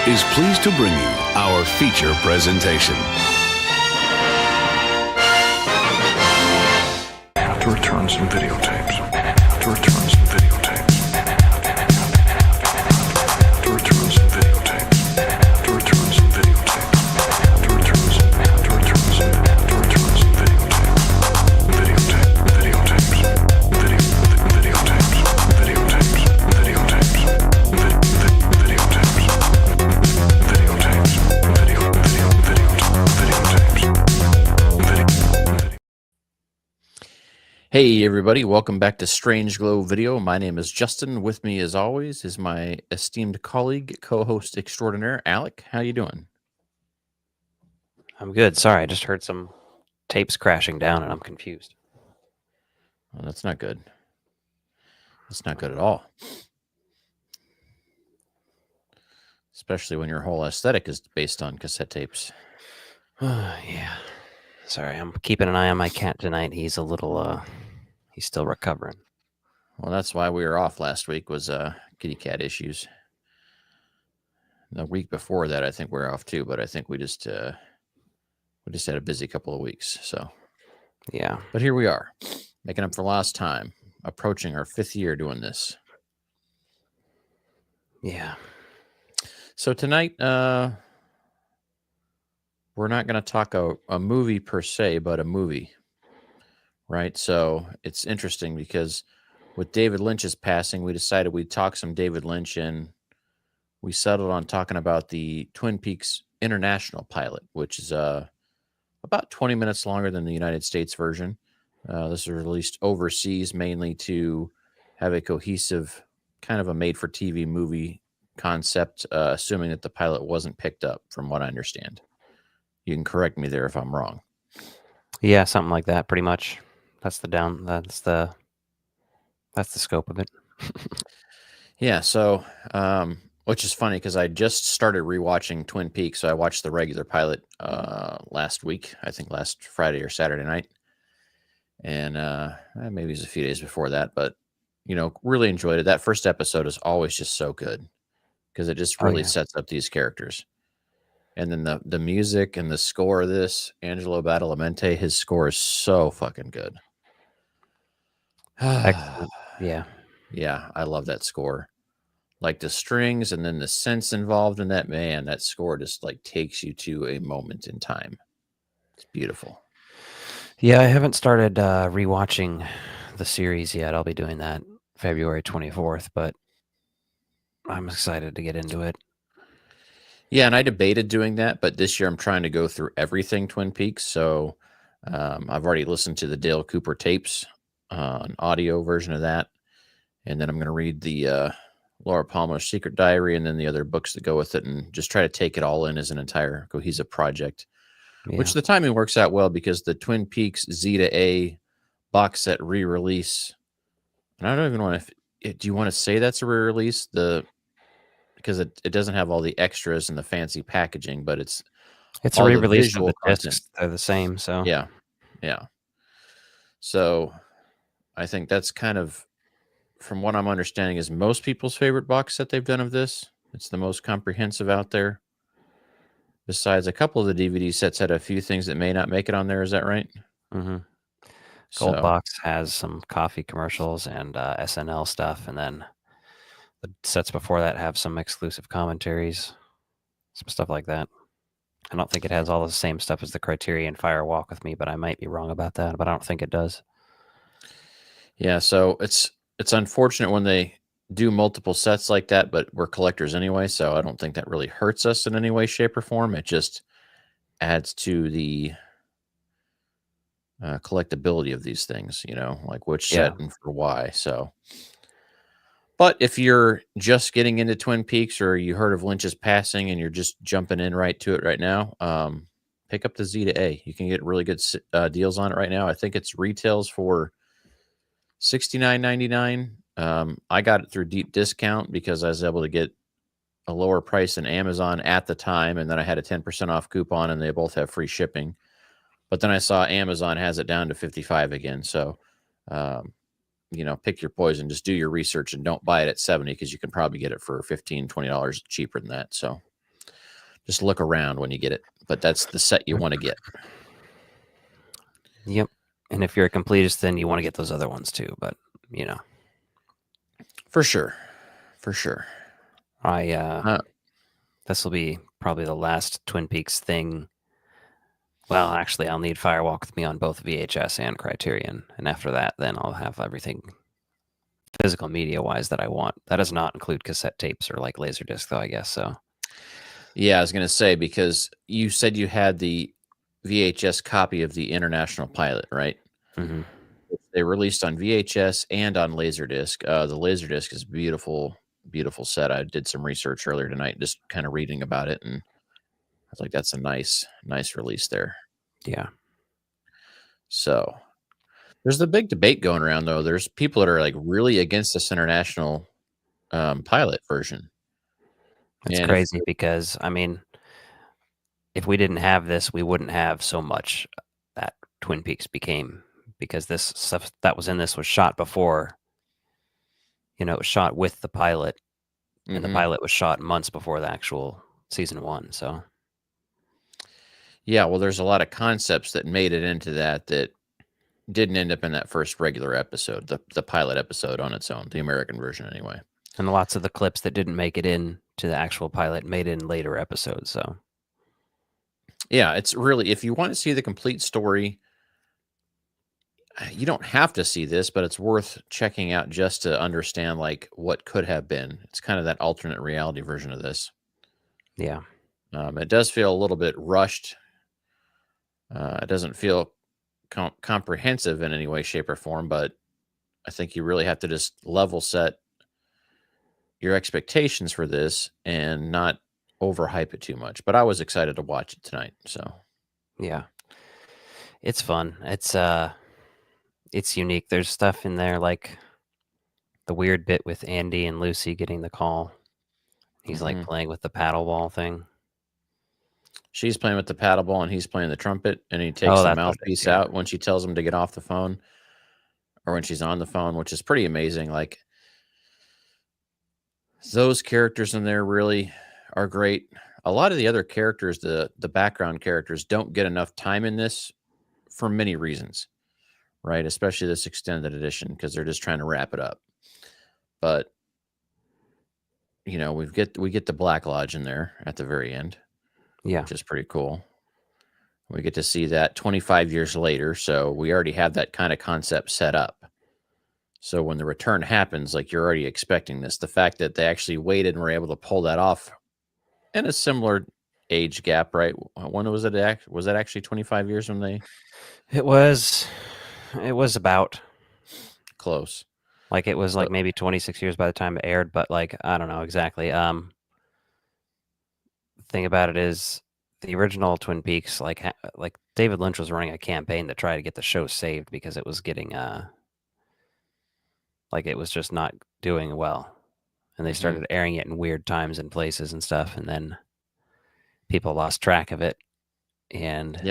is pleased to bring you our feature presentation. To return some videotapes. To return some videotapes. To return some videotapes. To return some videotapes. To return some videotapes. Videotapes. Hey everybody, welcome back to Strange Glow Video. My name is Justin. With me as always is my esteemed colleague, co-host extraordinaire, Alec. How you doing? I'm good. Sorry, I just heard some tapes crashing down and I'm confused. Well, that's not good. That's not good at all. Especially when your whole aesthetic is based on cassette tapes. Yeah. Sorry, I'm keeping an eye on my cat tonight. He's a little, he's still recovering. Well, that's why we were off last week, was kitty cat issues. The week before that, I think we were off too, but I think we just had a busy couple of weeks. So Yeah. But here we are, making up for lost time, approaching our 5th year doing this. Yeah. So tonight, we're not going to talk a movie per se, but a movie, right? So it's interesting because with David Lynch's passing, we decided we'd talk some David Lynch, and we settled on talking about the Twin Peaks International pilot, which is about 20 minutes longer than the United States version. This was released overseas mainly to have a cohesive kind of a made-for-TV movie concept, assuming that the pilot wasn't picked up, from what I understand. You can correct me there if I'm wrong. Yeah, something like that, pretty much. That's the scope of it. Yeah, so which is funny because I just started rewatching Twin Peaks. So I watched the regular pilot last week, I think last Friday or Saturday night. And maybe it was a few days before that, but really enjoyed it. That first episode is always just so good because it just really sets up these characters. And then the music and the score of this, Angelo Badalamenti, his score is so fucking good. Excellent. Yeah. Yeah, I love that score. Like the strings and then the synths involved in that, man, that score just like takes you to a moment in time. It's beautiful. Yeah, I haven't started rewatching the series yet. I'll be doing that February 24th, but I'm excited to get into it. Yeah, and I debated doing that, but this year I'm trying to go through everything Twin Peaks. So I've already listened to the Dale Cooper tapes, an audio version of that. And then I'm going to read the Laura Palmer's Secret Diary and then the other books that go with it and just try to take it all in as an entire cohesive project, which the timing works out well because the Twin Peaks Z to A box set re-release. And I don't even want to, do you want to say that's a re-release? Because it doesn't have all the extras and the fancy packaging, but it's a re-release of the discs. They're the same, so yeah. So I think that's kind of, from what I'm understanding, is most people's favorite box set they've done of this. It's the most comprehensive out there. Besides, a couple of the DVD sets had a few things that may not make it on there. Is that right? Mm-hmm. Gold Box has some coffee commercials and SNL stuff, and then the sets before that have some exclusive commentaries, some stuff like that. I don't think it has all the same stuff as the Criterion Fire Walk with Me, but I might be wrong about that, but I don't think it does. Yeah, so it's unfortunate when they do multiple sets like that, but we're collectors anyway, so I don't think that really hurts us in any way, shape, or form. It just adds to the collectability of these things, like which set and for why. So, but if you're just getting into Twin Peaks or you heard of Lynch's passing and you're just jumping in right to it right now, pick up the Z to A. You can get really good deals on it right now. I think it's retails for $69.99. I got it through deep discount because I was able to get a lower price than Amazon at the time, and then I had a 10% off coupon, and they both have free shipping. But then I saw Amazon has it down to 55 again. So, pick your poison. Just do your research and don't buy it at 70 because you can probably get it for $15, $20 cheaper than that. So, just look around when you get it. But that's the set you want to get. Yep. And if you're a completist, then you want to get those other ones too. But For sure. This will be probably the last Twin Peaks thing. Well, actually, I'll need Firewalk with Me on both VHS and Criterion, and after that, then I'll have everything physical media-wise that I want. That does not include cassette tapes or like Laserdisc, though, I guess so. Yeah, I was going to say, because you said you had the VHS copy of the International Pilot, right? Mm-hmm. They released on VHS and on Laserdisc. The Laserdisc is beautiful set. I did some research earlier tonight, just kind of reading about it, and I was like, that's a nice release there. Yeah. So there's the big debate going around, though. There's people that are like really against this International Pilot version. It's crazy because, I mean, if we didn't have this, we wouldn't have so much that Twin Peaks became, because this stuff that was in this was shot before, it was shot with the pilot, and the pilot was shot months before the actual season 1. So, yeah, well, there's a lot of concepts that made it into that didn't end up in that first regular episode, the pilot episode on its own, the American version anyway. And lots of the clips that didn't make it in to the actual pilot made it in later episodes. So, yeah, it's really, if you want to see the complete story, you don't have to see this, but it's worth checking out just to understand like what could have been. It's kind of that alternate reality version of this. Yeah. It does feel a little bit rushed. It doesn't feel comprehensive in any way, shape, or form, but I think you really have to just level set your expectations for this and not overhype it too much. But I was excited to watch it tonight. So yeah, it's fun. It's unique. There's stuff in there like the weird bit with Andy and Lucy getting the call. He's like playing with the paddle ball thing. She's playing with the paddle ball and he's playing the trumpet, and he takes the mouthpiece out when she tells him to get off the phone, or when she's on the phone, which is pretty amazing. Like, those characters in there really are great. A lot of the other characters, the background characters, don't get enough time in this for many reasons, right? Especially this extended edition, because they're just trying to wrap it up. But we get the Black Lodge in there at the very end, which is pretty cool. We get to see that 25 years later, so we already have that kind of concept set up. So when the return happens, like, you're already expecting this. The fact that they actually waited and were able to pull that off in a similar age gap, right? When was it? Was that actually 25 years when they? It was about close. Like, it was like maybe 26 years by the time it aired, but like, I don't know exactly. The thing about it is, the original Twin Peaks, like David Lynch was running a campaign to try to get the show saved because it was getting like, it was just not doing well, and they started airing it in weird times and places and stuff, and then people lost track of it, and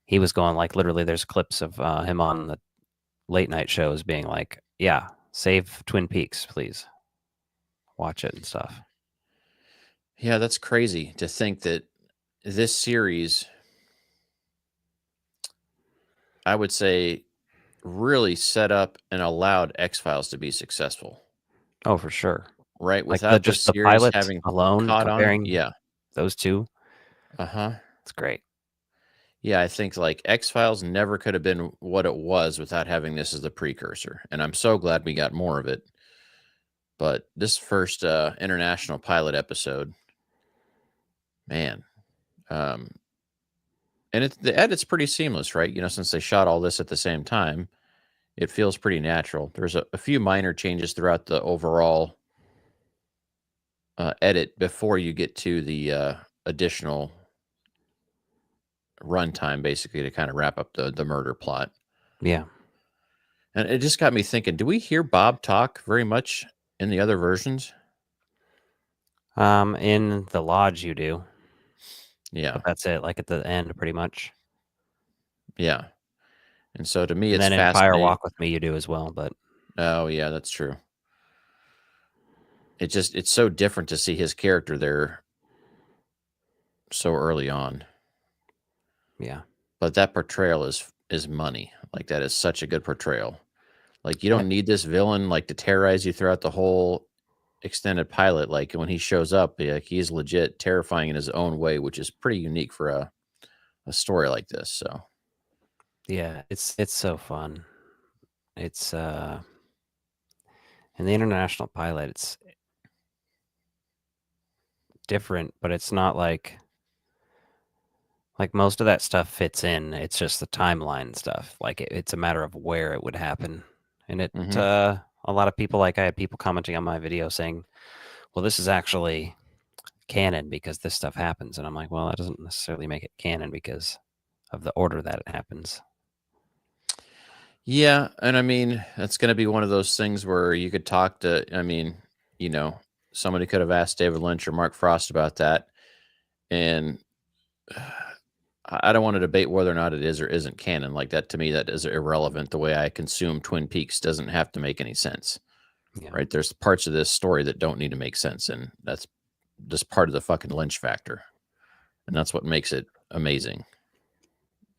he was going, like, literally there's clips of him on the late night shows being like, yeah, save Twin Peaks, please watch it and stuff. Yeah, that's crazy to think that this series, I would say, really set up and allowed X-Files to be successful. Oh, for sure. Right? Like, Without just the the pilots having alone, caught comparing on. those two. It's great. Yeah, I think like X-Files never could have been what it was without having this as the precursor. And I'm so glad we got more of it. But this first international pilot episode, man. And the edit's pretty seamless, right? Since they shot all this at the same time, it feels pretty natural. There's a few minor changes throughout the overall edit before you get to the additional runtime, basically, to kind of wrap up the murder plot. Yeah. And it just got me thinking, do we hear Bob talk very much in the other versions? In the Lodge you do. Yeah. But that's it, like at the end, pretty much. Yeah. And so to me, and it's then in Fire Walk with Me you do as well, but oh yeah, that's true. It's so different to see his character there so early on. Yeah. But that portrayal is money. Like, that is such a good portrayal. Like, you don't need this villain like to terrorize you throughout the whole extended pilot. Like, when he shows up, like, he's legit terrifying in his own way, which is pretty unique for a story like this. So Yeah, it's so fun. It's in the international pilot, it's different, but it's not like most of that stuff fits in. It's just the timeline stuff. Like it's a matter of where it would happen. And it a lot of people, like I had people commenting on my video saying, well, this is actually canon because this stuff happens. And I'm like, well, that doesn't necessarily make it canon because of the order that it happens. yeah, and I mean, it's going to be one of those things where you could talk to, I mean, somebody could have asked David Lynch or Mark Frost about that, and I don't want to debate whether or not it is or isn't canon. Like, that to me, that is irrelevant. The way I consume Twin Peaks doesn't have to make any sense, right? There's parts of this story that don't need to make sense, and that's just part of the fucking Lynch factor, and that's what makes it amazing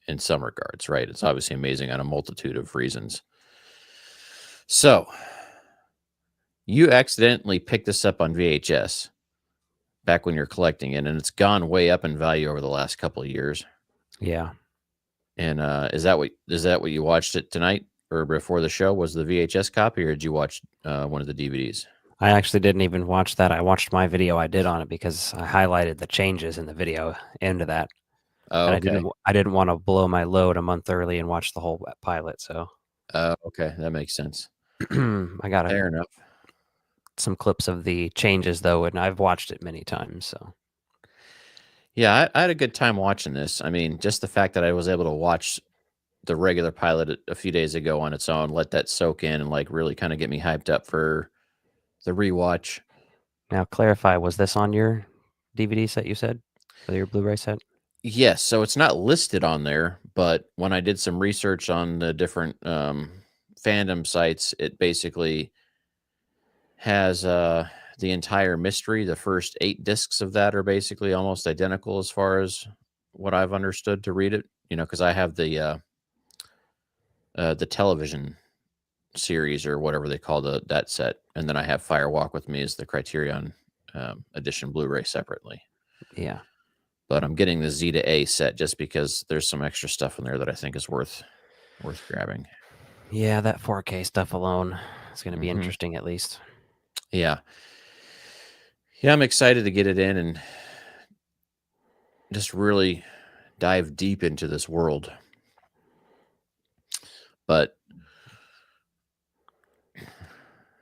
in some regards, right? It's obviously amazing on a multitude of reasons. So, you accidentally picked this up on VHS back when you're collecting it, and it's gone way up in value over the last couple of years. Yeah. And is that what you watched it tonight or before the show? Was the VHS copy, or did you watch one of the DVDs? I actually didn't even watch that. I watched my video I did on it because I highlighted the changes in the video into that. Oh, and okay. I didn't want to blow my load a month early and watch the whole pilot. So, okay, that makes sense. I got Fair enough. some clips of the changes though, and I've watched it many times. So, yeah, I had a good time watching this. I mean, just the fact that I was able to watch the regular pilot a few days ago on its own, let that soak in, and like really kind of get me hyped up for the rewatch. now clarify: was this on your DVD set? You said, or your Blu-ray set? Yes, so it's not listed on there, but when I did some research on the different fandom sites, it basically has the entire mystery. The first 8 discs of that are basically almost identical as far as what I've understood to read it. Because I have the television series or whatever they call that set, and then I have Fire Walk with Me as the Criterion edition Blu-ray separately. Yeah. But I'm getting the Z to A set just because there's some extra stuff in there that I think is worth grabbing. Yeah, that 4K stuff alone is going to be interesting at least. Yeah. Yeah, I'm excited to get it in and just really dive deep into this world. But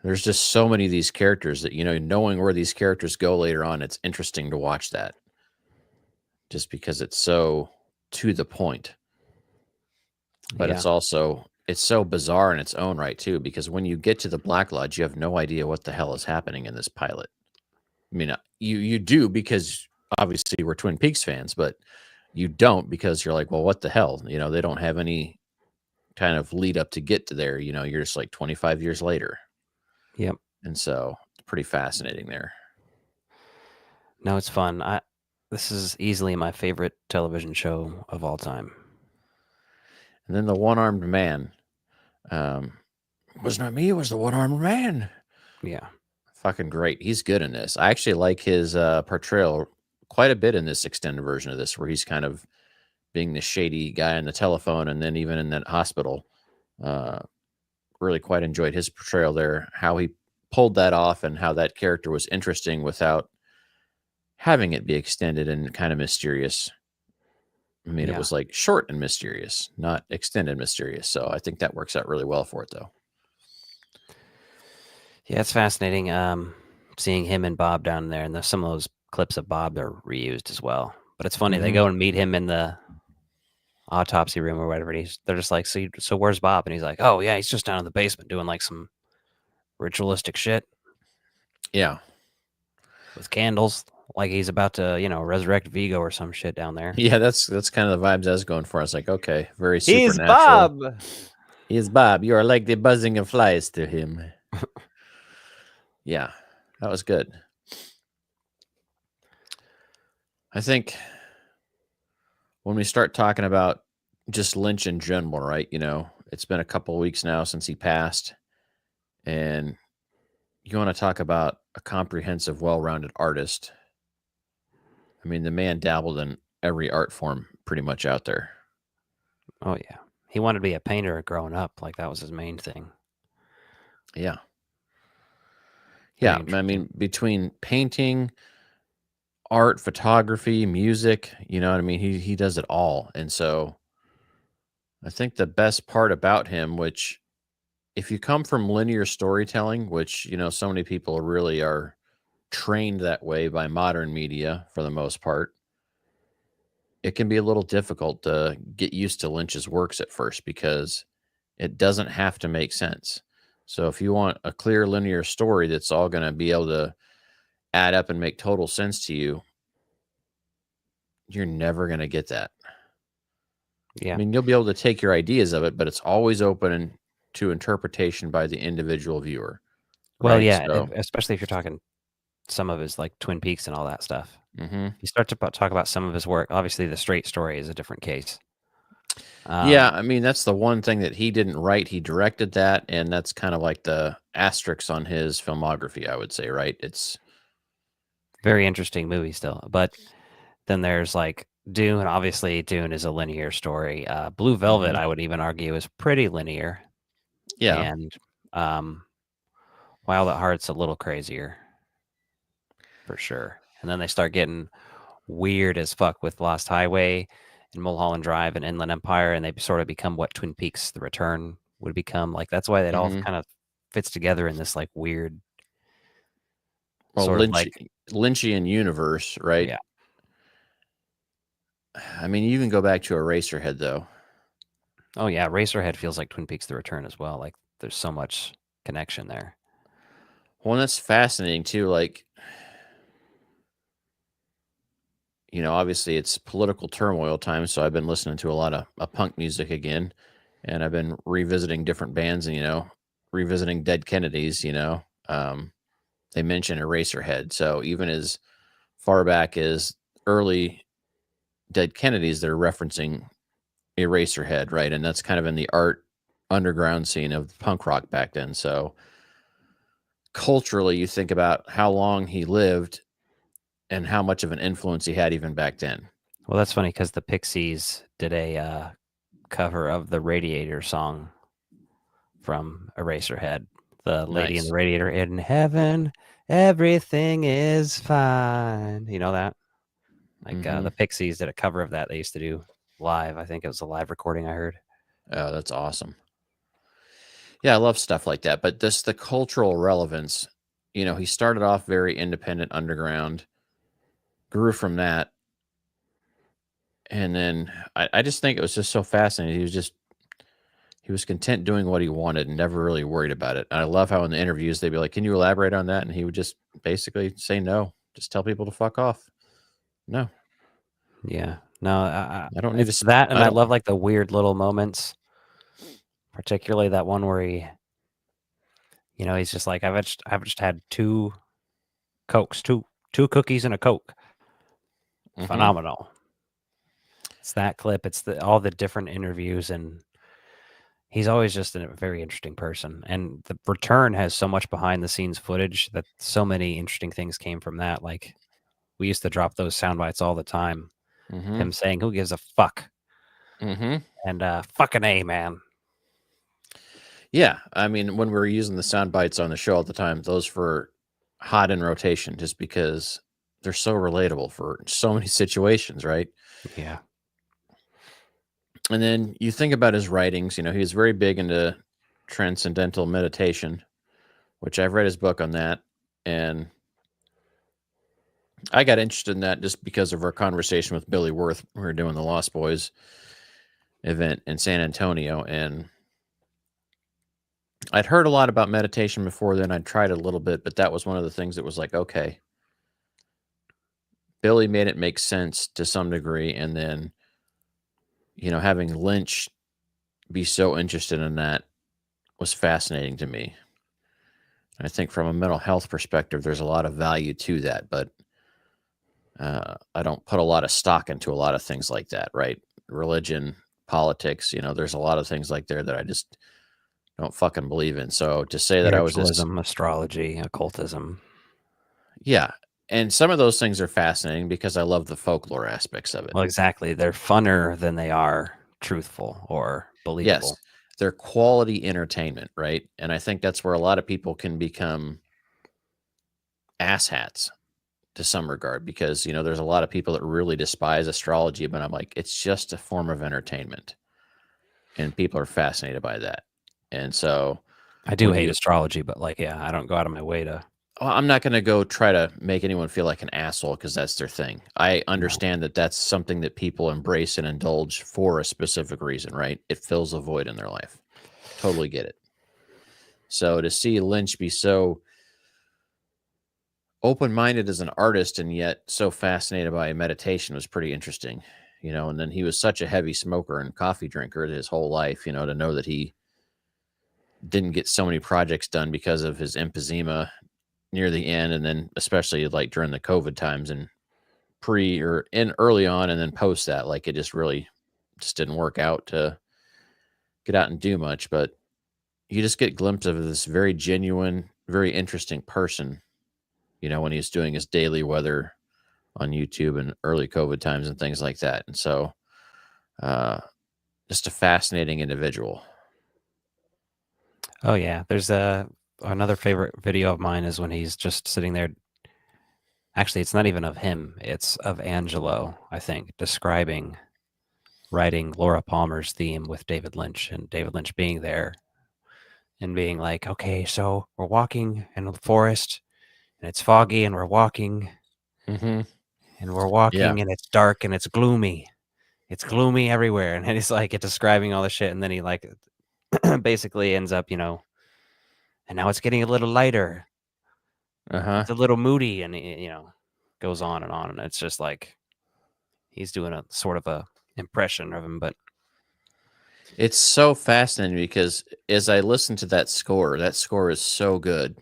there's just so many of these characters that, knowing where these characters go later on, it's interesting to watch that. Just because it's so to the point. But it's so bizarre in its own right too, because when you get to the Black Lodge, you have no idea what the hell is happening in this pilot. I mean, you do because obviously we're Twin Peaks fans, but you don't because you're like, well, what the hell? They don't have any kind of lead up to get to there. You're just like 25 years later. Yep. And so it's pretty fascinating there. No, it's fun. This is easily my favorite television show of all time. And then the one-armed man. Was not me, it was the one-armed man. Yeah. Fucking great. He's good in this. I actually like his portrayal quite a bit in this extended version of this, where he's kind of being the shady guy on the telephone, and then even in that hospital. Really quite enjoyed his portrayal there, how he pulled that off and how that character was interesting without having it be extended and kind of mysterious. I mean, It was like short and mysterious, not extended mysterious. So I think that works out really well for it, though. Yeah, it's fascinating seeing him and Bob down there, and some of those clips of Bob are reused as well. But it's funny, they go and meet him in the autopsy room or whatever. They're just like, so where's Bob? And he's like, oh yeah, he's just down in the basement doing like some ritualistic shit. Yeah, with candles, like he's about to, resurrect Vigo or some shit down there. Yeah, that's kind of the vibes I was going for. I was like, okay, very supernatural. He's Bob. He's Bob. You are like the buzzing of flies to him. Yeah, that was good. I think when we start talking about just Lynch in general, right? It's been a couple of weeks now since he passed, and you want to talk about a comprehensive, well-rounded artist. I mean, the man dabbled in every art form pretty much out there. Oh yeah, he wanted to be a painter growing up. Like that was his main thing. Yeah. Very Yeah, I interesting. mean, between painting, art, photography, music, you know what I mean? He does it all. And so I think the best part about him, which if you come from linear storytelling, which, so many people really are trained that way by modern media for the most part, it can be a little difficult to get used to Lynch's works at first because it doesn't have to make sense. So if you want a clear linear story that's all going to be able to add up and make total sense to you, you're never going to get that. Yeah. I mean, you'll be able to take your ideas of it, but it's always open to interpretation by the individual viewer. Well, Right? yeah, So, especially if you're talking some of his like Twin Peaks and all that stuff. mhm. You start to talk about some of his work. Obviously, the straight story is a different case. Yeah, I mean, that's the one thing that he didn't write. He directed that, and that's kind of like the asterisk on his filmography, I would say, right? It's very interesting movie still. But then there's like Dune. Obviously, Dune is a linear story. Blue Velvet, Mhm. I would even argue, is pretty linear. Yeah. And Wild at Heart's a little crazier, for sure. And then they start getting weird as fuck with Lost Highway and Mulholland Drive and Inland Empire, and they sort of become what Twin Peaks: The Return would become. Like that's why it all Mhm. kind of fits together in this like weird Well, sort of like Lynchian universe, right? yeah. I mean, you even go back to Eraserhead, though. Oh yeah, Racerhead feels like Twin Peaks: The Return as well. Like there's so much connection there. Well, and that's fascinating too. Like, obviously it's political turmoil time, so I've been listening to a lot of punk music again, and I've been revisiting different bands and, revisiting Dead Kennedys, they mention Eraserhead. So even as far back as early Dead Kennedys, they're referencing Eraserhead, right? And that's kind of in the art underground scene of punk rock back then. So culturally, you think about how long he lived and how much of an influence he had even back then. Well, that's funny because the Pixies did a cover of the Radiator song from Eraserhead. The Lady in the Nice. Radiator, in heaven, everything is fine. You know that? Like Mhm. the Pixies did a cover of that. They used to do live. I think it was a live recording I heard. Oh, that's awesome. Yeah, I love stuff like that. But the cultural relevance, he started off very independent underground, grew from that. And then I just think it was just so fascinating. He was content doing what he wanted and never really worried about it. And I love how in the interviews they'd be like, "Can you elaborate on that?" And he would just basically say no. Just tell people to fuck off. No, Yeah. No, I don't need it's to. that, and I I don't. love like the weird little moments, particularly that one where he's just like, I've just had two Cokes, two cookies and a Coke. Mhm. Phenomenal. It's that clip. It's all the different interviews, and he's always just a very interesting person. And the Return has so much behind the scenes footage that so many interesting things came from that. Like we used to drop those sound bites all the time. Mhm. Him saying, "Who gives a fuck?" Mhm. and "Fucking A, man." Yeah, I mean, when we were using the sound bites on the show all the time, those were hot in rotation just because they're so relatable for so many situations, right? Yeah. And then you think about his writings, he was very big into transcendental meditation, which I've read his book on that. And I got interested in that just because of our conversation with Billy Worth. We were doing the Lost Boys event in San Antonio. And I'd heard a lot about meditation before then. I'd tried it a little bit, but that was one of the things that was like, okay, Billy made it make sense to some degree. And then, having Lynch be so interested in that was fascinating to me. I think from a mental health perspective, there's a lot of value to that. But I don't put a lot of stock into a lot of things like that, right? Religion, politics, there's a lot of things like there that I just don't fucking believe in. So to say that I was this, Spiritualism, astrology, occultism. yeah. And some of those things are fascinating because I love the folklore aspects of it. Well, exactly. They're funner than they are truthful or believable. Yes, they're quality entertainment, right? And I think that's where a lot of people can become asshats to some regard because, there's a lot of people that really despise astrology, but I'm like, it's just a form of entertainment. And people are fascinated by that. And so I do hate astrology, but I don't go out of my way to. I'm not going to go try to make anyone feel like an asshole because that's their thing. I understand that that's something that people embrace and indulge for a specific reason, right? It fills a void in their life. Totally get it. So to see Lynch be so open-minded as an artist and yet so fascinated by meditation was pretty interesting, and then he was such a heavy smoker and coffee drinker his whole life, to know that he didn't get so many projects done because of his emphysema near the end, and then especially like during the COVID times and early on and then post that, like it just really just didn't work out to get out and do much. But you just get glimpses of this very genuine, very interesting person, when he's doing his daily weather on YouTube and early COVID times and things like that. And so just a fascinating individual. Oh yeah. There's another favorite video of mine is when he's just sitting there. Actually, it's not even of him. It's of Angelo, I think, writing Laura Palmer's theme with David Lynch, and David Lynch being there and being like, okay, so we're walking in the forest and it's foggy and we're walking and it's dark and it's gloomy. It's gloomy everywhere. And he's like describing all the shit. And then he like basically ends up, and now it's getting a little lighter. It's a little moody, and goes on. And it's just like he's doing a sort of a impression of him. But it's so fascinating because as I listen to that score is so good.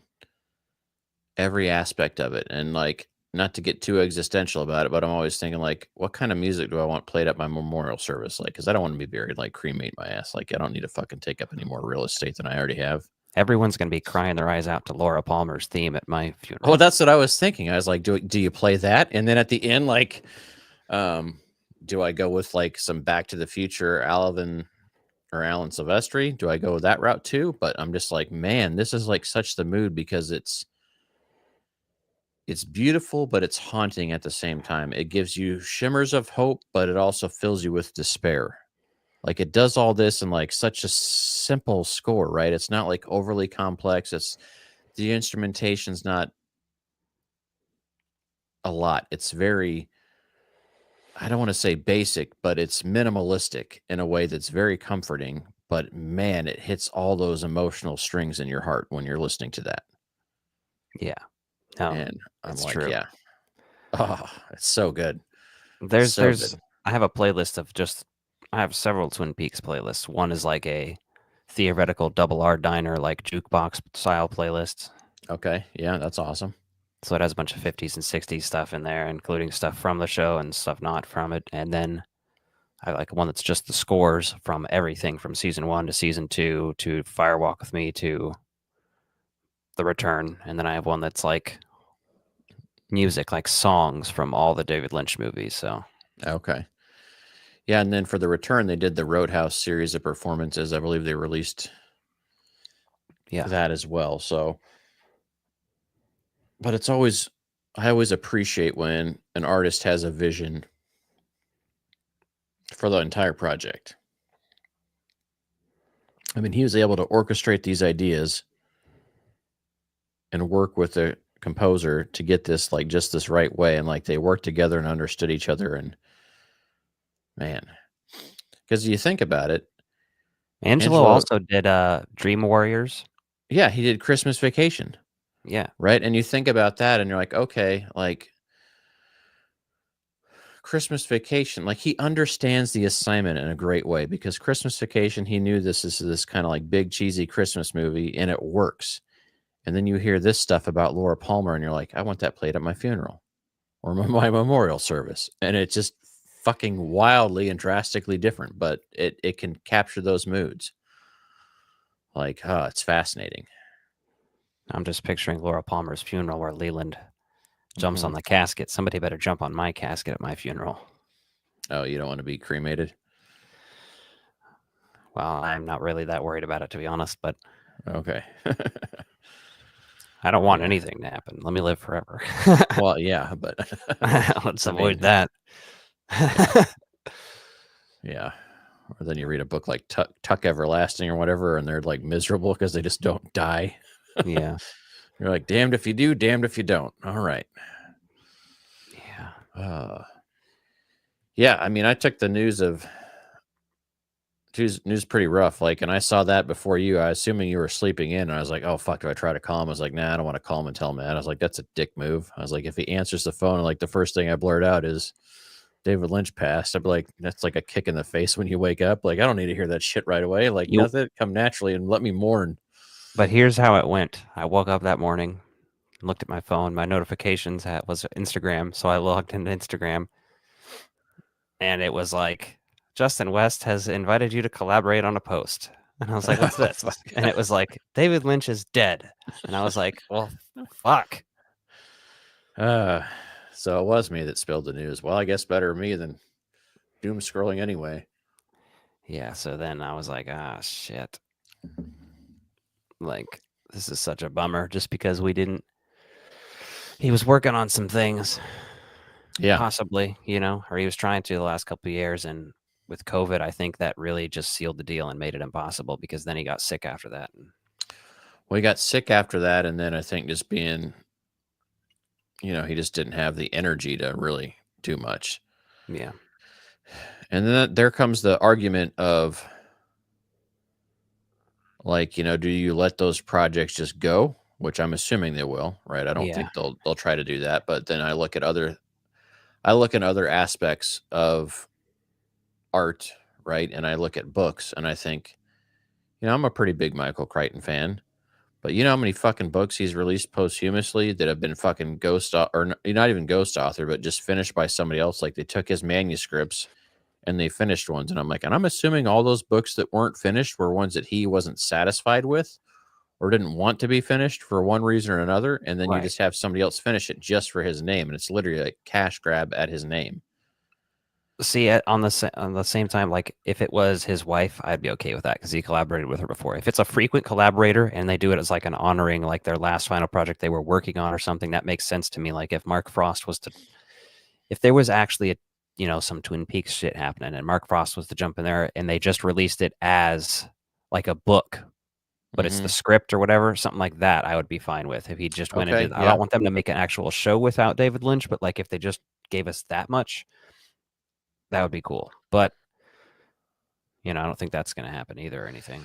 Every aspect of it. And like, not to get too existential about it, but I'm always thinking like, what kind of music do I want played at my memorial service? Like, because I don't want to be buried, like cremate my ass. Like, I don't need to fucking take up any more real estate than I already have. Everyone's going to be crying their eyes out to Laura Palmer's theme at my funeral. Oh, that's what I was thinking. I was like, do you play that? And then at the end, like, do I go with like some Back to the Future Alan Silvestri? Do I go that route too? But I'm just like, man, this is like such the mood because it's beautiful, but it's haunting at the same time. It gives you shimmers of hope, but it also fills you with despair. Like it does all this in like such a simple score, right? It's not like overly complex. The instrumentation's not a lot. It's very, I don't want to say basic, but it's minimalistic in a way that's very comforting. But man, it hits all those emotional strings in your heart when you're listening to that. Yeah. No, and I'm like, true. yeah. Oh, it's so good. There's I have a playlist of I have several Twin Peaks playlists. One is like a theoretical double R diner, like jukebox style playlist. Okay. Yeah, that's awesome. So it has a bunch of 50s and 60s stuff in there, including stuff from the show and stuff not from it. And then I like one that's just the scores from everything from season 1 to season 2 to Fire Walk with Me to The Return. And then I have one that's like music, like songs from all the David Lynch movies. So okay. Yeah, and then for The Return, they did the Roadhouse series of performances. I believe they released that as well. So, but I always appreciate when an artist has a vision for the entire project. I mean, he was able to orchestrate these ideas and work with the composer to get this like just this right way, and like they worked together and understood each other. And man, because you think about it, Angelo also did Dream Warriors. Yeah, he did Christmas Vacation. Yeah. Right. And you think about that and you're like, okay, like Christmas Vacation, like he understands the assignment in a great way because Christmas Vacation, he knew this is this kind of like big cheesy Christmas movie and it works. And then you hear this stuff about Laura Palmer and you're like, I want that played at my funeral. or my memorial service, and it's just fucking wildly and drastically different, but it can capture those moods. Like, it's fascinating. I'm just picturing Laura Palmer's funeral where Leland jumps on Mhm. the casket. Somebody better jump on my casket at my funeral. Oh, you don't want to be cremated? Well, I'm not really that worried about it, to be honest, but Okay. I don't want Yeah. anything to happen. Let me live forever. Well, yeah, but Let's I avoid mean, that. yeah. Or then you read a book like Tuck Everlasting or whatever, and they're like miserable because they just don't die. Yeah. You're like, damned if you do, damned if you don't. All right. Yeah. Yeah, I mean, I took the news pretty rough. Like, and I saw that before you. I assuming you were sleeping in, and I was like, oh fuck, do I try to call him? I was like, nah, I don't want to call him and tell him that. I was like, that's a dick move. I was like, if he answers the phone, and like the first thing I blurt out is David Lynch passed, I'd be like, that's like a kick in the face when you wake up. Like, I don't need to hear that shit right away. Like, nothing, come naturally and let me mourn. But here's how it went. I woke up that morning, looked at my phone. My notifications was Instagram, so I logged into Instagram, and it was like, Justin West has invited you to collaborate on a post. And I was like, what's this? And it was like, David Lynch is dead. And I was like, well, fuck. So it was me that spilled the news. Well, I guess better me than doom scrolling anyway. Yeah, so then I was like, shit. Like, this is such a bummer just because he was working on some things. Yeah. Possibly, or he was trying to the last couple of years. And with COVID, I think that really just sealed the deal and made it impossible because then he got sick after that. Well, he got sick after that. And then I think just being, he just didn't have the energy to really do much. Yeah. And then there comes the argument of, like, do you let those projects just go? Which I'm assuming they will, right? I don't think they'll try to do that. But then I look at other aspects of art, right? And I look at books and I think, I'm a pretty big Michael Crichton fan, but you know how many fucking books he's released posthumously that have been fucking not even ghost author, but just finished by somebody else. Like, they took his manuscripts and they finished ones. And I'm assuming all those books that weren't finished were ones that he wasn't satisfied with or didn't want to be finished for one reason or another. And then you just have somebody else finish it just for his name. And it's literally like cash grab at his name. See, on the same time, like if it was his wife, I'd be okay with that because he collaborated with her before. If it's a frequent collaborator and they do it as like an honoring, like their last final project they were working on or something, that makes sense to me. Like if Mark Frost if there was actually some Twin Peaks shit happening and Mark Frost was to jump in there and they just released it as like a book, but it's the script or whatever, something like that, I would be fine with. If he just went into, I don't want them to make an actual show without David Lynch, but like if they just gave us that much, that would be cool. But I don't think that's going to happen either or anything.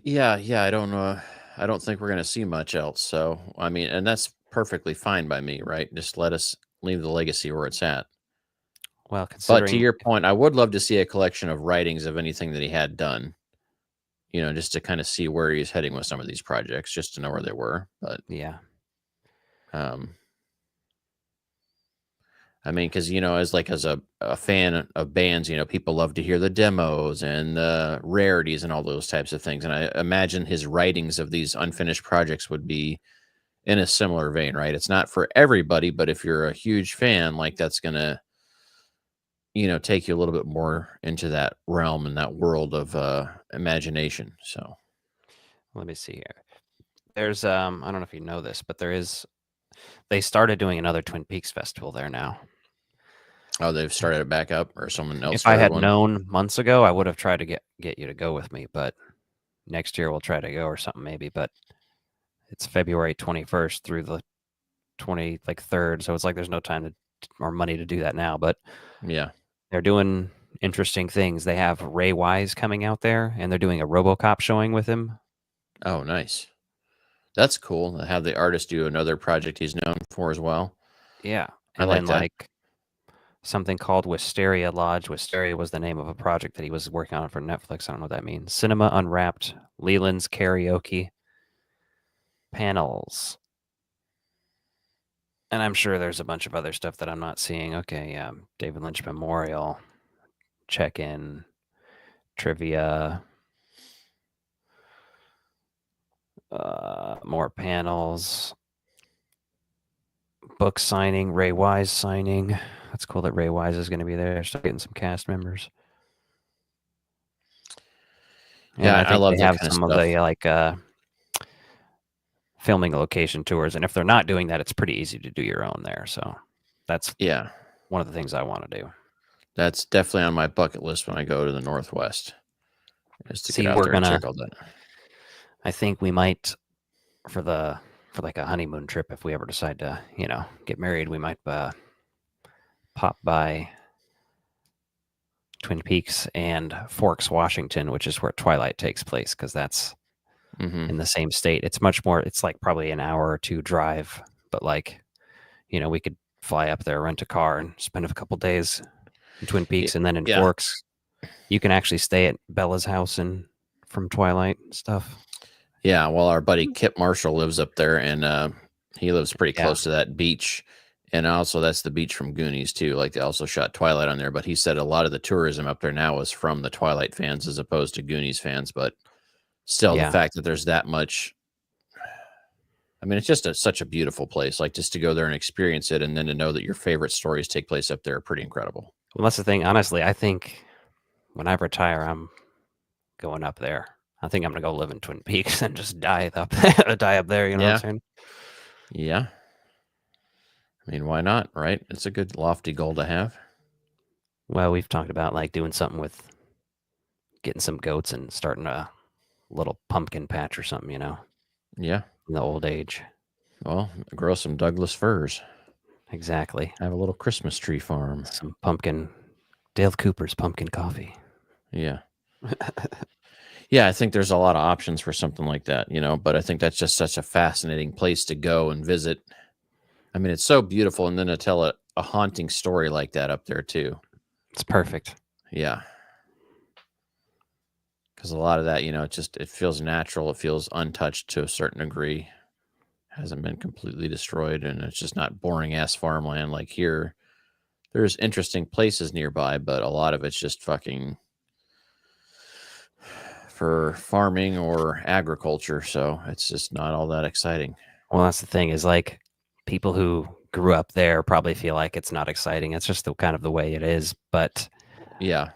Yeah, I don't know. I don't think we're going to see much else. So, I mean, and that's perfectly fine by me, right? Just let us leave the legacy where it's at. Well, But to your point, I would love to see a collection of writings of anything that he had done, just to kind of see where he's heading with some of these projects, just to know where they were. But yeah, I mean, because as a fan of bands, people love to hear the demos and the rarities and all those types of things. And I imagine his writings of these unfinished projects would be in a similar vein, right? It's not for everybody, but if you're a huge fan, like that's gonna, take you a little bit more into that realm and that world of imagination. So let me see here. There's I don't know if you know this, but they started doing another Twin Peaks festival there now. Oh, they've started it back up, or someone else? If I had known months ago, I would have tried to get you to go with me. But next year we'll try to go or something maybe. But it's February 21st through the 23rd, so it's like there's no time or money to do that now. But yeah, they're doing interesting things. They have Ray Wise coming out there, and they're doing a RoboCop showing with him. Oh, nice. That's cool to have the artist do another project he's known for as well. Yeah. And I like that. Like something called Wisteria Lodge. Wisteria was the name of a project that he was working on for Netflix. I don't know what that means. Cinema Unwrapped, Leland's Karaoke, panels. And I'm sure there's a bunch of other stuff that I'm not seeing. Okay, David Lynch Memorial, check-in, trivia, more panels, book signing, Ray Wise signing. That's cool that Ray Wise is going to be there. Start getting some cast members. Yeah, And I I think love they that have kind of some of stuff. the filming location tours, and if they're not doing that, it's pretty easy to do your own there. So that's Yeah, one of the things I want to do. that's definitely on my bucket list when I go to the Northwest, is to See, get out we're there and gonna. check all that. I think we might for like a honeymoon trip if we ever decide to get married. We might pop by Twin Peaks and Forks, Washington, which is where Twilight takes place, because that's Mm-hmm. in the same state. It's much more. It's like probably an hour or two drive, but like we could fly up there, rent a car, and spend a couple days in Twin Peaks, and then in Yeah. Forks, you can actually stay at Bella's house and from Twilight and stuff. Yeah, well, our buddy Kip Marshall lives up there, and he lives pretty Yeah. close to that beach. And also, that's the beach from Goonies, too. Like, they also shot Twilight on there. But he said a lot of the tourism up there now is from the Twilight fans as opposed to Goonies fans. But still, the Yeah. fact that there's that much, I mean, it's just such a beautiful place. Like, just to go there and experience it, and then to know that your favorite stories take place up there are pretty incredible. Well, that's the thing. Honestly, I think when I retire, I'm going up there. I think I'm gonna go live in Twin Peaks and just die up there. You know what I'm saying? Yeah. I mean, why not, right? It's a good lofty goal to have. Well, we've talked about like doing something with getting some goats and starting a little pumpkin patch or something, Yeah. in the old age. Well, grow some Douglas firs. Exactly. Have a little Christmas tree farm. Some pumpkin, Dale Cooper's pumpkin coffee. Yeah. Yeah, I think there's a lot of options for something like that, but I think that's just such a fascinating place to go and visit. I mean, it's so beautiful. And then to tell a haunting story like that up there, too. It's perfect. Yeah. Because a lot of that, it feels natural. It feels untouched to a certain degree. Hasn't been completely destroyed. And it's just not boring ass farmland like here. There's interesting places nearby, but a lot of it's just fucking for farming or agriculture. So it's just not all that exciting. Well, that's the thing is like people who grew up there probably feel like it's not exciting. It's just the kind of the way it is. But Yeah.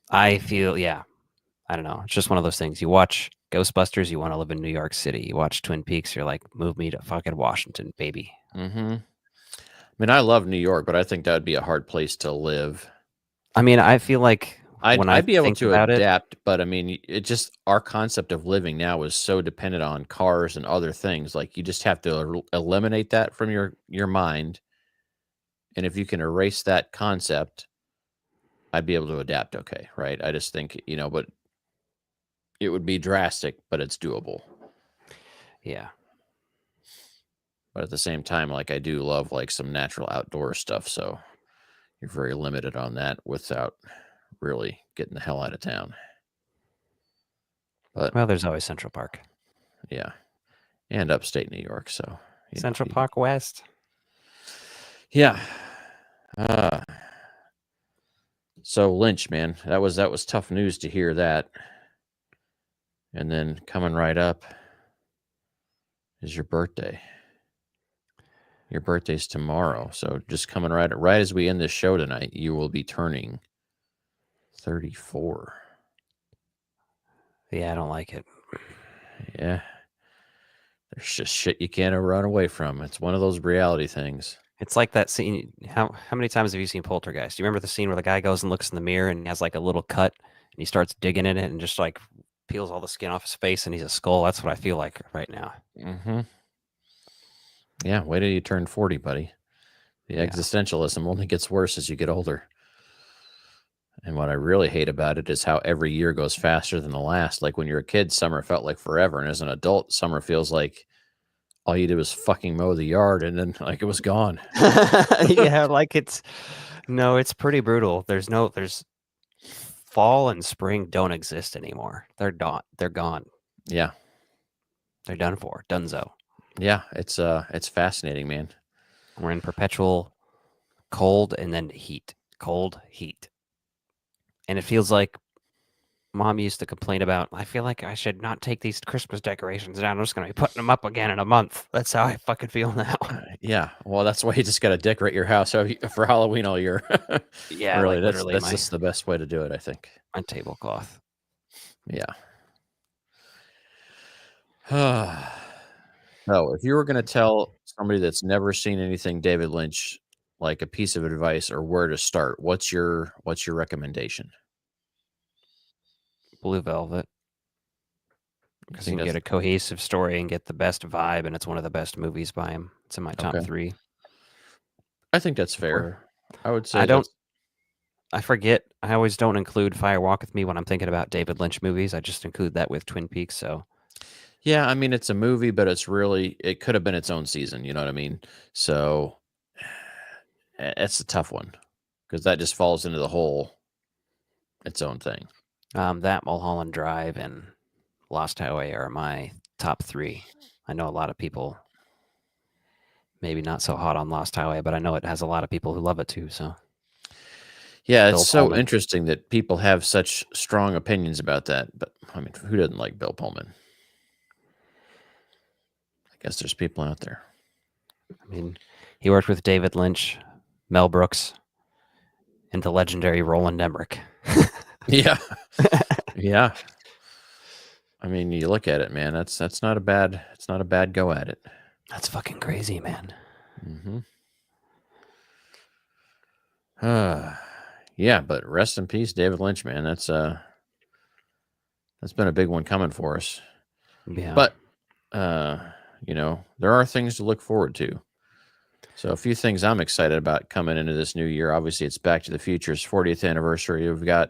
I feel, I don't know. It's just one of those things. You watch Ghostbusters, you want to live in New York City. You watch Twin Peaks, you're like, move me to fucking Washington, baby. Mm-hmm. I mean, I love New York, but I think that would be a hard place to live. I mean, I feel like I'd be able to adapt, it, but I mean, it just our concept of living now is so dependent on cars and other things. Like you just have to eliminate that from your mind, and if you can erase that concept, I'd be able to adapt. Okay, right? I just think but it would be drastic, but it's doable. Yeah. But at the same time, like I do love like some natural outdoor stuff, so you're very limited on that without really getting the hell out of town. But well, there's always Central Park. Yeah, and upstate New York. So Central Park West. Yeah. So Lynch, man, that was tough news to hear that. And then coming right up is your birthday. Your birthday's tomorrow. So just coming right as we end this show tonight, you will be turning 34. Yeah, I don't like it. Yeah. There's just shit you can't run away from. It's one of those reality things. It's like that scene. How many times have you seen Poltergeist? Do you remember the scene where the guy goes and looks in the mirror and he has like a little cut and he starts digging in it and just like peels all the skin off his face and he's a skull? That's what I feel like right now. Mm-hmm. Yeah, wait till you turn 40, buddy. The existentialism only gets worse as you get older. And what I really hate about it is how every year goes faster than the last. Like when you're a kid, summer felt like forever. And as an adult, summer feels like all you did was fucking mow the yard and then like it was gone. Yeah, like it's pretty brutal. There's fall and spring don't exist anymore. They're gone. Yeah. They're done for. Dunzo. Yeah, it's fascinating, man. We're in perpetual cold and then heat, cold, heat. And it feels like Mom used to complain about, I feel like I should not take these Christmas decorations down. I'm just going to be putting them up again in a month. That's how I fucking feel now. Yeah. Well, that's why you just got to decorate your house for Halloween all year. Yeah, Really, like literally that's just the best way to do it, I think. my tablecloth. Yeah. So, if you were going to tell somebody that's never seen anything David Lynch, like a piece of advice or where to start, what's your recommendation? Blue Velvet. You Because you think can get that's a cohesive story and get the best vibe, and it's one of the best movies by him. It's in my top okay? 3. I think that's fair. I would say I don't. that's I forget. I always don't include Fire Walk with Me when I'm thinking about David Lynch movies. I just include that with Twin Peaks. So yeah. I mean, it's a movie, but it could have been its own season. You know what I mean? So it's a tough one because that just falls into the whole its own thing. that Mulholland Drive and Lost Highway are my top 3. I know a lot of people maybe not so hot on Lost Highway, but I know it has a lot of people who love it too. So Yeah, it's Bill so Pullman. interesting that people have such strong opinions about that. But I mean, who doesn't like Bill Pullman? I guess there's people out there. I mean, he worked with David Lynch, Mel Brooks, and the legendary Roland Emmerich. Yeah, yeah. I mean, you look at it, man. That's not a bad. It's not a bad go at it. That's fucking crazy, man. Mm-hmm. Yeah, but rest in peace, David Lynch, man. That's been a big one coming for us. Yeah. But there are things to look forward to. So a few things I'm excited about coming into this new year. Obviously, it's Back to the Future's 40th anniversary. We've got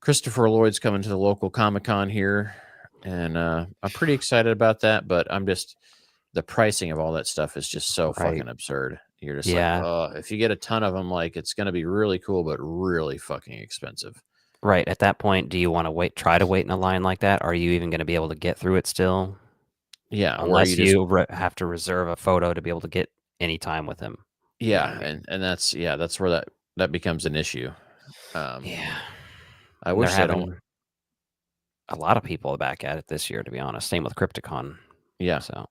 Christopher Lloyd's coming to the local Comic-Con here, and I'm pretty excited about that, but the pricing of all that stuff is just so Right. fucking absurd. You're just Yeah. like, if you get a ton of them, like it's going to be really cool, but really fucking expensive. Right. At that point, do you want to try to wait in a line like that? Are you even going to be able to get through it still? Yeah. Unless you have to reserve a photo to be able to get any time with him. Yeah. You know what I mean? And that's where that becomes an issue. Yeah. I And wish they're they don't. having a lot of people back at it this year, to be honest. Same with Crypticon. Yeah. So,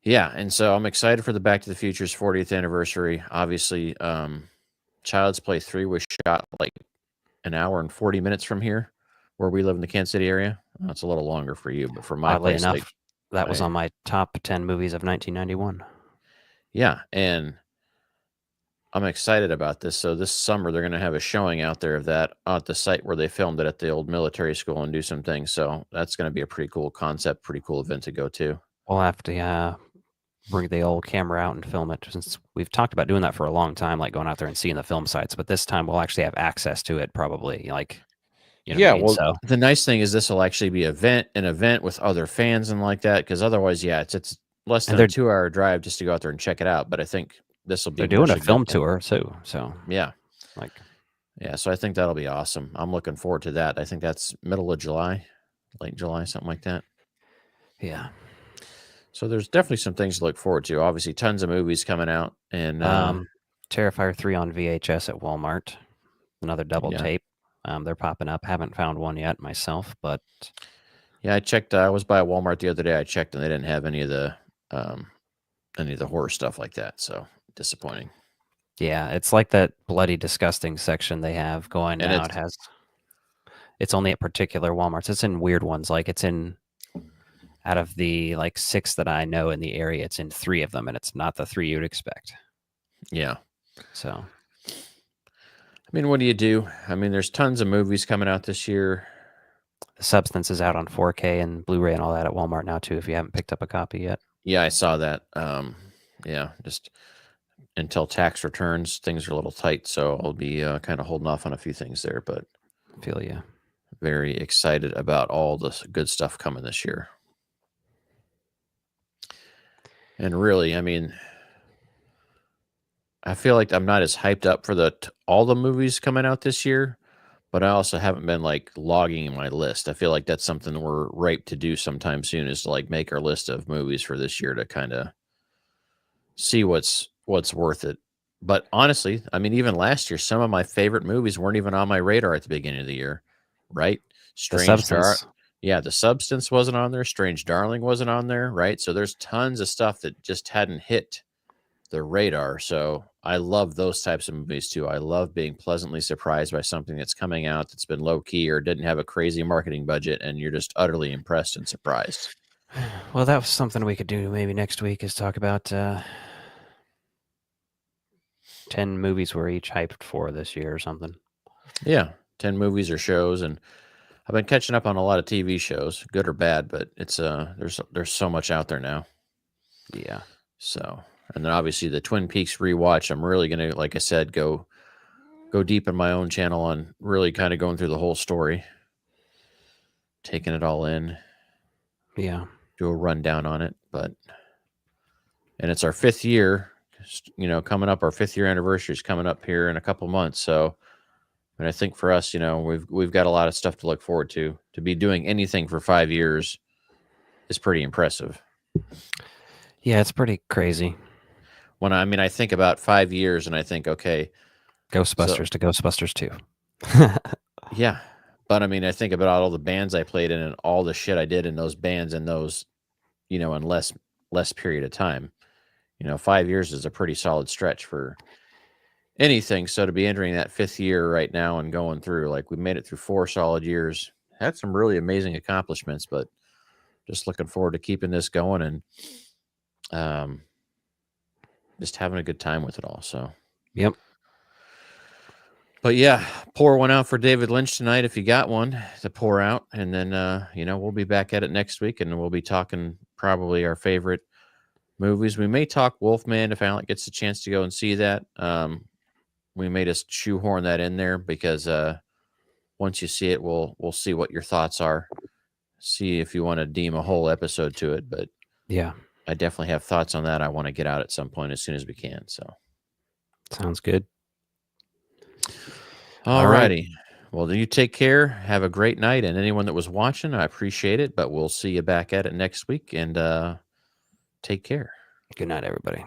Yeah. And so I'm excited for the Back to the Future's 40th anniversary. Obviously, Child's Play 3 was shot like an hour and 40 minutes from here where we live in the Kansas City area. It's a little longer for you, but for my oddly place, enough, that was on my top 10 movies of 1991. Yeah. And I'm excited about this. So this summer, they're going to have a showing out there of that at the site where they filmed it at the old military school and do some things. So that's going to be a pretty cool concept, pretty cool event to go to. We'll have to bring the old camera out and film it, since we've talked about doing that for a long time, like going out there and seeing the film sites. But this time we'll actually have access to it, probably. Like, you know what I mean? Well, So the nice thing is this will actually be an event with other fans and like that. Because otherwise, yeah, it's less than a 2-hour drive just to go out there and check it out. But I think this will be. They're doing a film tour too. So yeah, yeah. So I think that'll be awesome. I'm looking forward to that. I think that's middle of July, late July, something like that. Yeah. So there's definitely some things to look forward to. Obviously, tons of movies coming out, and Terrifier 3 on VHS at Walmart. Another double tape. They're popping up. Haven't found one yet myself, but yeah, I checked. I was by Walmart the other day. I checked, and they didn't have any of the horror stuff like that. So disappointing. Yeah, it's like that bloody disgusting section they have going now. It's only at particular Walmarts. It's in weird ones. Like it's in out of the 6 that I know in the area, it's in 3 of them, and it's not the 3 you'd expect. Yeah. So, I mean, what do you do? I mean, there's tons of movies coming out this year. The Substance is out on 4K and Blu-ray and all that at Walmart now too, if you haven't picked up a copy yet. Yeah, I saw that. Yeah, just until tax returns, things are a little tight, so I'll be kind of holding off on a few things there, but feel you. Very excited about all the good stuff coming this year. And really, I mean, I feel like I'm not as hyped up for all the movies coming out this year, but I also haven't been like logging my list. I feel like that's something we're ripe to do sometime soon, is to like make our list of movies for this year to kind of see what's worth it. But honestly, I mean, even last year, some of my favorite movies weren't even on my radar at the beginning of the year, right? The Strange Substance. Yeah, The Substance wasn't on there. Strange Darling wasn't on there, right? So there's tons of stuff that just hadn't hit the radar. So I love those types of movies too. I love being pleasantly surprised by something that's coming out that's been low key or didn't have a crazy marketing budget, and you're just utterly impressed and surprised. Well, that was something we could do maybe next week, is talk about 10 movies we're each hyped for this year or something. Yeah, 10 movies or shows, and I've been catching up on a lot of TV shows, good or bad, but it's there's so much out there now. Yeah. So, and then obviously the Twin Peaks rewatch, I'm really going to, like I said, go deep in my own channel on really kind of going through the whole story, taking it all in. Yeah. Do a rundown on it, and it's our 5th year, coming up. Our 5th year anniversary is coming up here in a couple months. So, and I think for us, we've got a lot of stuff to look forward to. To be doing anything for 5 years is pretty impressive. Yeah, it's pretty crazy. I think about 5 years and I think, okay, Ghostbusters to Ghostbusters 2. Yeah. But I think about all the bands I played in and all the shit I did in those bands and those, in less period of time. 5 years is a pretty solid stretch for anything. So to be entering that 5th year right now and going through, like, we made it through 4 solid years, had some really amazing accomplishments, but just looking forward to keeping this going and just having a good time with it all. So, yep. But yeah, pour one out for David Lynch tonight if you got one to pour out. And then, we'll be back at it next week and we'll be talking probably our favorite movies. We may talk Wolfman if Alec gets a chance to go and see that. We may just shoehorn that in there because once you see it, we'll see what your thoughts are. See if you want to deem a whole episode to it. But yeah, I definitely have thoughts on that. I want to get out at some point as soon as we can. So sounds good. All righty. Well, you take care. Have a great night. And anyone that was watching, I appreciate it. But we'll see you back at it next week. And take care. Good night, everybody.